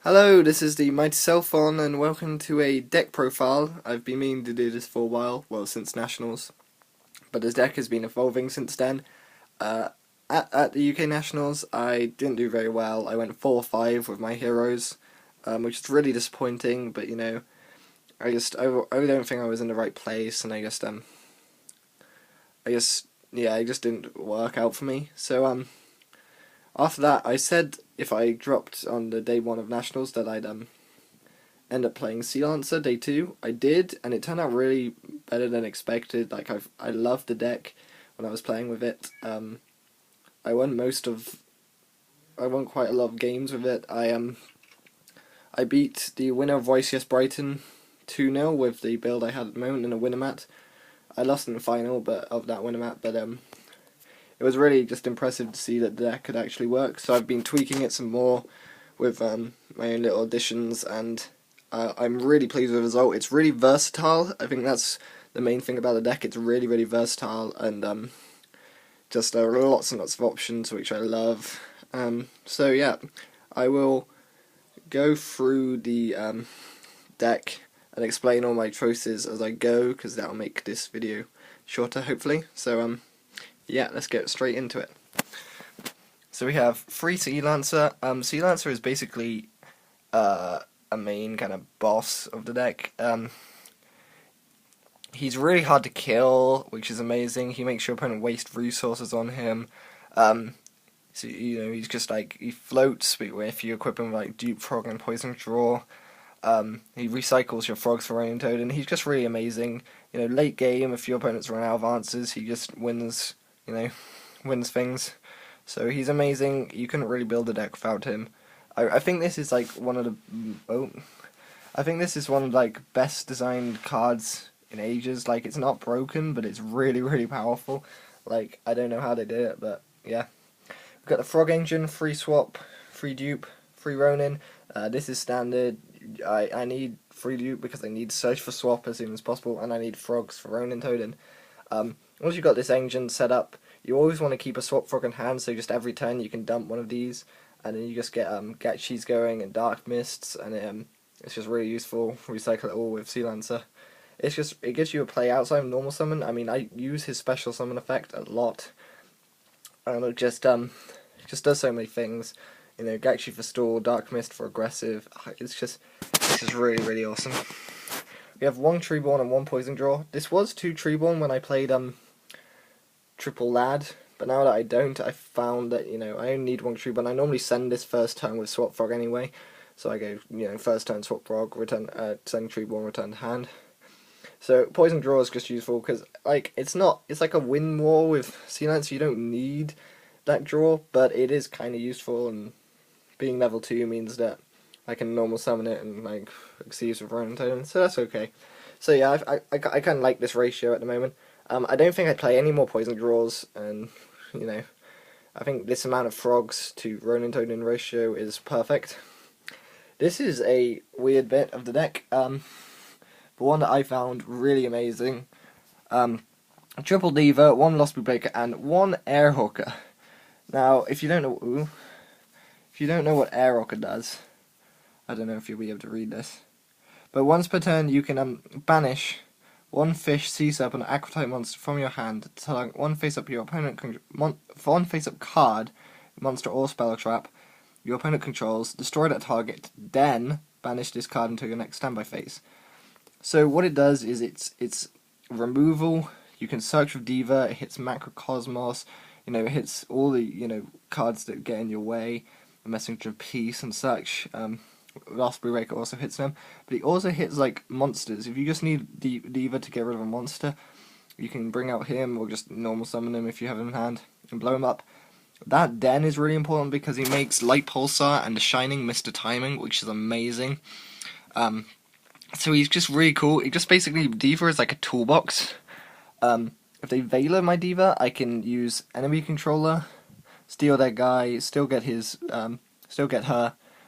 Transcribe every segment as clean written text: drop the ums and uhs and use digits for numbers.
Hello, this is the Mighty Cellphone and welcome to a deck profile. I've been meaning to do this for a while, well since Nationals, but this deck has been evolving since then. At the UK Nationals I didn't do very well. I went 4-5 with my heroes, which is really disappointing, but you know, I don't think I was in the right place, and I just it just didn't work out for me. So after that, I said if I dropped on the day 1 of Nationals that I'd end up playing Sea Lancer day 2. I did, and it turned out really better than expected. Like I loved the deck when I was playing with it. I won quite a lot of games with it. I beat the winner of Voice Yes Brighton 2-0 with the build I had at the moment in a winner mat. I lost in the final of that winner mat, but it was really just impressive to see that the deck could actually work. So I've been tweaking it some more with my own little additions, and I'm really pleased with the result. It's really versatile. I think that's the main thing about the deck. It's really, really versatile, and just lots and lots of options, which I love. So yeah, I will go through the deck and explain all my choices as I go, because that'll make this video shorter, hopefully. So yeah, let's get straight into it. So we have free Sea Lancer. Sea Lancer is basically a main kind of boss of the deck. He's really hard to kill, which is amazing. He makes your opponent waste resources on him. So you know, he's just like, he floats, but if you equip him with like Dupe Frog and Poison Draw, he recycles your frogs for Running Toad, and he's just really amazing. You know, late game, if your opponents run out of answers, he just wins. You know, wins things. So he's amazing. You couldn't really build a deck without him. I think this is like one of the best designed cards in ages. Like, it's not broken, but it's really, really powerful. Like, I don't know how they did it, but yeah. We've got the Frog Engine, free swap, free dupe, free Ronin. This is standard. I need free dupe because I need search for swap as soon as possible, and I need frogs for Ronin Toad. Once you've got this engine set up, you always want to keep a swap frog in hand, so just every turn you can dump one of these, and then you just get Gatchis going and Dark Mists, and it's just really useful. Recycle it all with Sea Lancer. It gives you a play outside of normal summon. I mean, I use his special summon effect a lot, and it just does so many things. You know, Gatchi for stall, Dark Mist for aggressive. It's just really, really awesome. We have 1 Treeborn and 1 Poison Draw. This was 2 Treeborn when I played Triple Lad, but now that I don't, I found that, you know, I only need 1 Treeborn. I normally send this first turn with Swap Frog anyway, so I go, you know, first turn Swap Frog, send Treeborn, return to hand. So Poison Draw is just useful because, like, it's like a win war with Sea Lancer. You don't need that draw, but it is kind of useful, and being level 2 means that I can normal summon it and like succeed with Ronin Toad, so that's okay. So yeah, I kind of like this ratio at the moment. I don't think I'd play any more Poison Draws, and you know, I think this amount of frogs to Ronin Toad in ratio is perfect. This is a weird bit of the deck, but one that I found really amazing. Triple Diva, 1 Velocity Breaker, and 1 Air Hooker. Now, if you don't know what Air Hooker does, I don't know if you'll be able to read this, but once per turn you can banish 1 fish, sea serpent, or aqua type monster from your hand to target 1 face-up your opponent for 1 face-up card, monster or spell or trap your opponent controls. Destroy that target, then banish this card until your next standby phase. So what it does is it's removal. You can search with Diva. It hits Macrocosmos. You know, it hits all the cards that get in your way. A Messenger of Peace and such. Raspberry Raker also hits them, but he also hits like monsters. If you just need Diva to get rid of a monster, you can bring out him or just normal summon him if you have him in hand and blow him up. That Den is really important because he makes Light Pulsar and the Shining Mr. Timing, which is amazing. So he's just really cool. He just basically, Diva is like a toolbox. If they Veiler my Diva, I can use enemy controller, steal that guy, still get her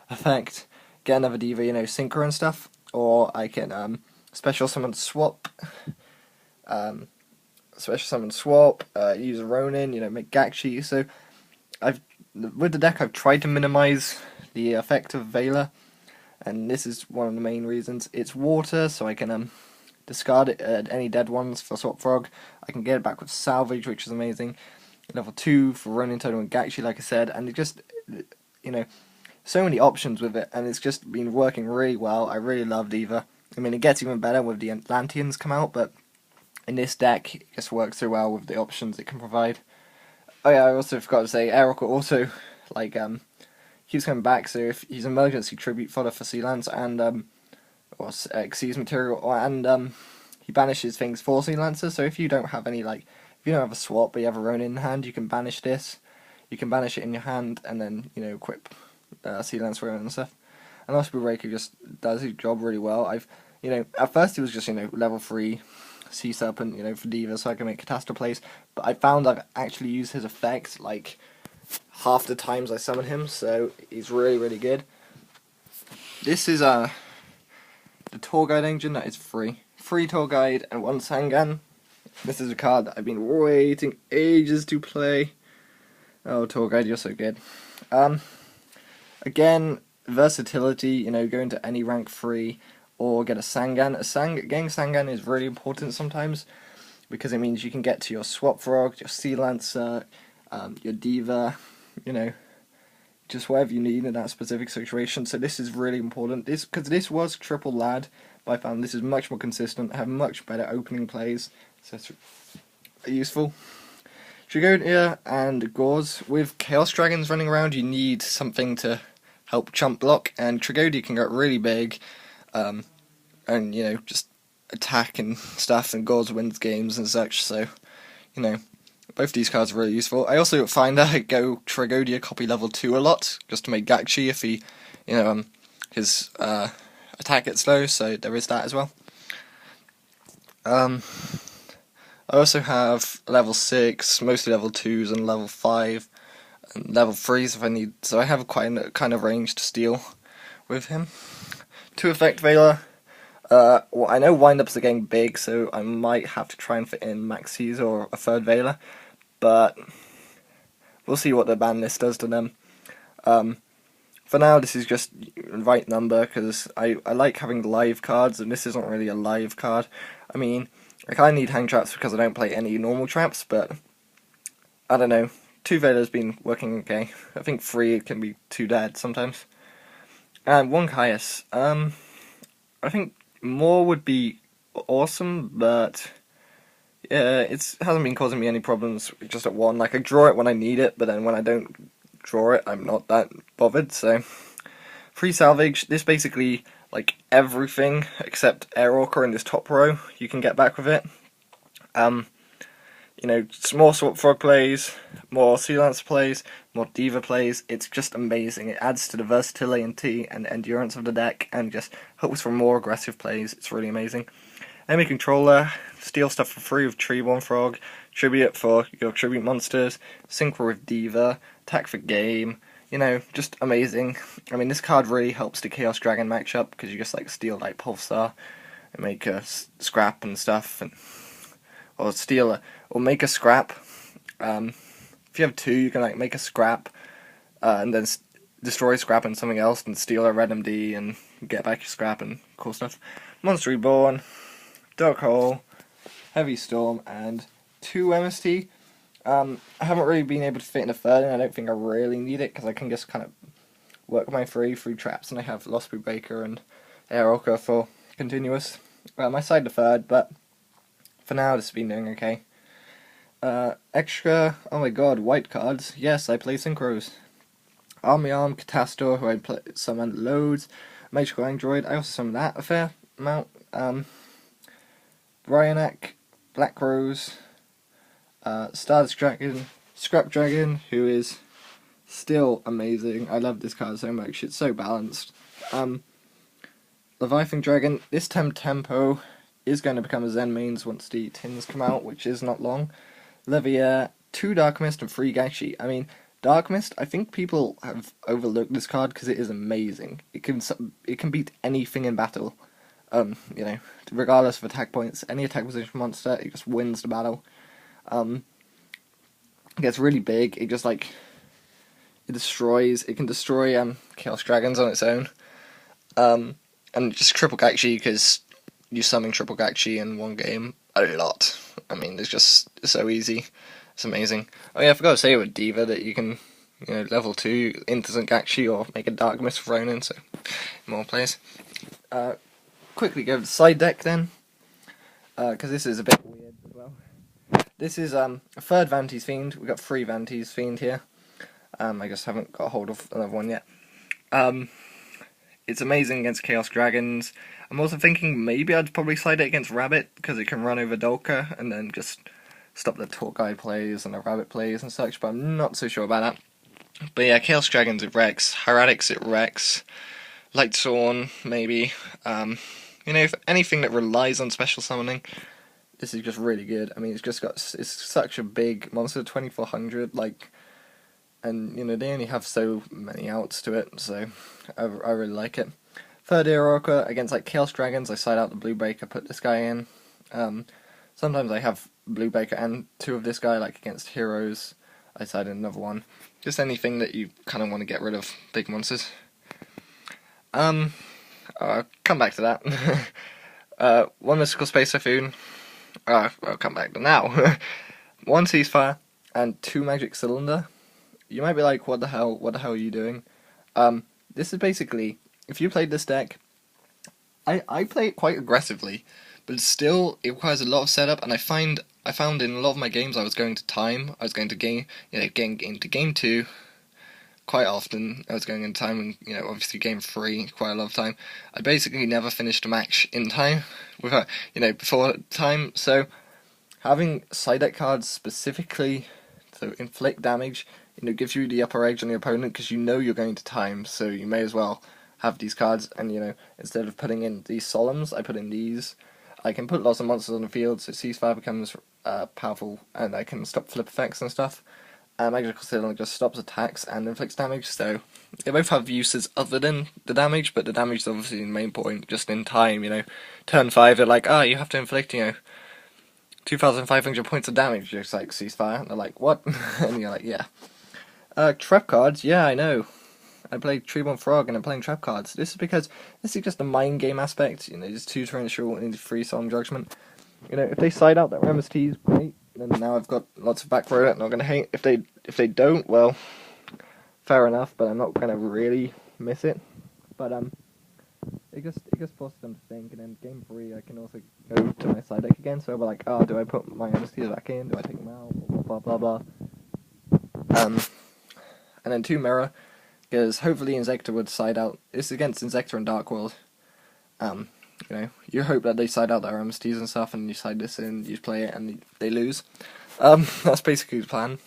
effect, get another Diva, you know, Synchro and stuff, or I can special summon swap, use a Ronin, you know, make Gakshi. So with the deck I've tried to minimize the effect of Veiler, and this is one of the main reasons. It's water, so I can discard it, any dead ones for Swap Frog. I can get it back with Salvage, which is amazing. Level 2 for Ronin Totem and Gakshi, like I said, and it just, you know, so many options with it, and it's just been working really well. I really love Diva. I mean, it gets even better with the Atlanteans come out, but in this deck, it just works so well with the options it can provide. Oh yeah, I also forgot to say, Aeroka also, like, keeps coming back, so if he's emergency tribute fodder for Sea Lance and, or Xyz material, and, he banishes things for Sea Lancer, so if you don't have any, like, if you don't have a swap, but you have a Ronin in hand, you can banish this, you can banish it in your hand, and then, you know, equip Sea Lance Ronin and stuff. And Osprey Breaker just does his job really well. You know, at first he was just, you know, level 3 Sea Serpent, you know, for Diva, so I can make Catastrophe plays, but I found I've actually used his effect, like, half the times I summon him, so he's really, really good. This is, the Tour Guide engine that is free. Free Tour Guide and 1 Sangan. This is a card that I've been waiting ages to play. Oh, Tour Guide, you're so good. Again, versatility, you know, go into any rank 3 or get a Sangan. Getting Sangan is really important sometimes because it means you can get to your Swap Frog, your Sea Lancer, your Diva, you know, just whatever you need in that specific situation. So this is really important. Because this was triple lad, but I found this is much more consistent, have much better opening plays, so it's useful. Trigonia and Gauze. With Chaos Dragons running around, you need something to help chump block, and Trigonia can get really big, and, you know, just attack and stuff, and Gauze wins games and such, so, you know, both these cards are really useful. I also find that I go Trigonia copy level 2 a lot, just to make Gakshi if he, you know, his attack gets low, so there is that as well. I also have level 6, mostly level 2s, and level 5, and level 3s if I need, so I have quite a kind of range to steal with him. 2 Effect Veiler. Well, I know windups are getting big, so I might have to try and fit in Maxis or a 3rd Veiler, but we'll see what the ban list does to them. For now, this is just right number, because I like having live cards, and this isn't really a live card. I mean, I kind of need hang traps because I don't play any normal traps, but I don't know. 2 Veiler's been working okay. I think 3 can be too dead sometimes. And 1 Caius. I think more would be awesome, but yeah, it hasn't been causing me any problems just at 1. Like, I draw it when I need it, but then when I don't draw it, I'm not that bothered, so. Free Salvage, this basically, like, everything except Air Orca in this top row, you can get back with it. You know, more Swap Frog plays, more Sea Lance plays, more Diva plays. It's just amazing. It adds to the versatility and endurance of the deck, and just hopes for more aggressive plays. It's really amazing. Enemy Controller, steal stuff for free with Treeborn Frog, Tribute for your Tribute monsters, Synchro with Diva, Attack for Game. You know, just amazing. I mean, this card really helps the Chaos Dragon matchup, because you just, like, steal, like, Pulsar, and make a scrap and stuff, and or steal or make a scrap. If you have 2, you can, like, make a scrap, and then destroy scrap and something else, and steal a red MD and get back your scrap and cool stuff. Monster Reborn, Dark Hole, Heavy Storm, and 2 MST. I haven't really been able to fit in a 3rd, and I don't think I really need it, because I can just kind of work my 3 through traps, and I have Osprey Breaker and Air Orca for continuous. I side the 3rd, but for now this has been doing okay. Extra, oh my god, white cards. Yes, I play Synchros. Arm, Catastor, who I summoned loads. Magical Android, I also summoned that a fair amount. Bryanak, Black Rose, Stardust Dragon, Scrap Dragon, who is still amazing. I love this card so much, it's so balanced. Leviathan Dragon, this Tempo is going to become a Zen mains once the tins come out, which is not long. Levier, 2 Dark Mist and 3 Gakshi. I mean, Dark Mist, I think people have overlooked this card because it is amazing. It can beat anything in battle. You know, regardless of attack points, any attack position monster, it just wins the battle. It gets really big. It just, like, it can destroy Chaos Dragons on its own. And just triple Gakshi, because you summon triple Gakshi in one game a lot. I mean, it's just so easy. It's amazing. Oh yeah, I forgot to say with Diva that you can, level 2 instant Gakshi or make a Dark Mist Ronin, so more plays. Quickly go to the side deck then, because this is a bit weird as well. This is a third Vanti's Fiend. We've got 3 Vanti's Fiend here. I just haven't got a hold of another one yet. It's amazing against Chaos Dragons. I'm also thinking maybe I'd probably side it against Rabbit, because it can run over Dolka and then just stop the Talk Guide plays and the Rabbit plays and such, but I'm not so sure about that. But yeah, Chaos Dragons it wrecks, Heretics it wrecks, Light Sworn maybe. If anything that relies on special summoning, this is just really good. I mean, it's such a big monster, 2400, and they only have so many outs to it, so I really like it. Third Orca against Chaos Dragons, I side out the Blue Breaker, put this guy in. Sometimes I have Blue Breaker and 2 of this guy, against heroes, I side in another one. Just anything that you kind of want to get rid of big monsters. I'll come back to that. 1 Mystical Space Typhoon. I'll come back to now. 1 Ceasefire and 2 Magic Cylinder. You might be like, what the hell are you doing? This is basically, if you played this deck, I play it quite aggressively, but still, it requires a lot of setup, and I found in a lot of my games I was going to time, I was going to game 2 quite often, I was going in time, and, obviously game 3, quite a lot of time. I basically never finished a match in time, without, before time, so having side deck cards specifically to inflict damage, gives you the upper edge on the opponent, because you're going to time, so you may as well have these cards, and instead of putting in these Solemns, I put in these. I can put lots of monsters on the field, so Ceasefire becomes powerful, and I can stop flip effects and stuff. Magical Cylinder just stops attacks and inflicts damage, so they both have uses other than the damage, but the damage is obviously the main point, just in time, Turn 5, they're like, you have to inflict, 2,500 points of damage, just like Ceasefire, and they're like, what? And you're like, yeah. Trap cards, yeah, I know. I played Treeborn Frog and I'm playing trap cards. This is because this is just a mind game aspect, just 2 Torrential and 3 Solemn Judgment. If they side out that MST is great, then now I've got lots of back row, and I'm gonna hate if they don't, well, fair enough, but I'm not gonna really miss it. But it just forces them to think, and then game 3 I can also go to my side deck again, so I'll be like, do I put my MSTs back in, do I take them out, blah blah blah blah. And then 2 Mirror, because hopefully Inzektor would side out. It's against Inzektor and Dark World. You hope that they side out their MSTs and stuff, and you side this in, you play it, and they lose. That's basically the plan.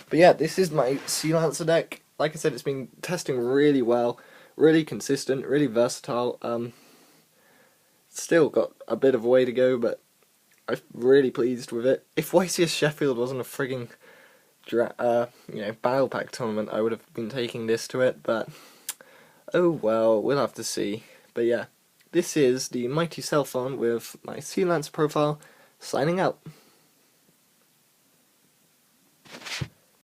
But yeah, this is my Sea Lancer deck. Like I said, it's been testing really well, really consistent, really versatile. Still got a bit of a way to go, but I'm really pleased with it. If YCS Sheffield wasn't a frigging Battle Pack tournament, I would have been taking this to it, but oh well, we'll have to see. But yeah, this is the Mighty Cellphone with my Sea Lancer profile, signing out.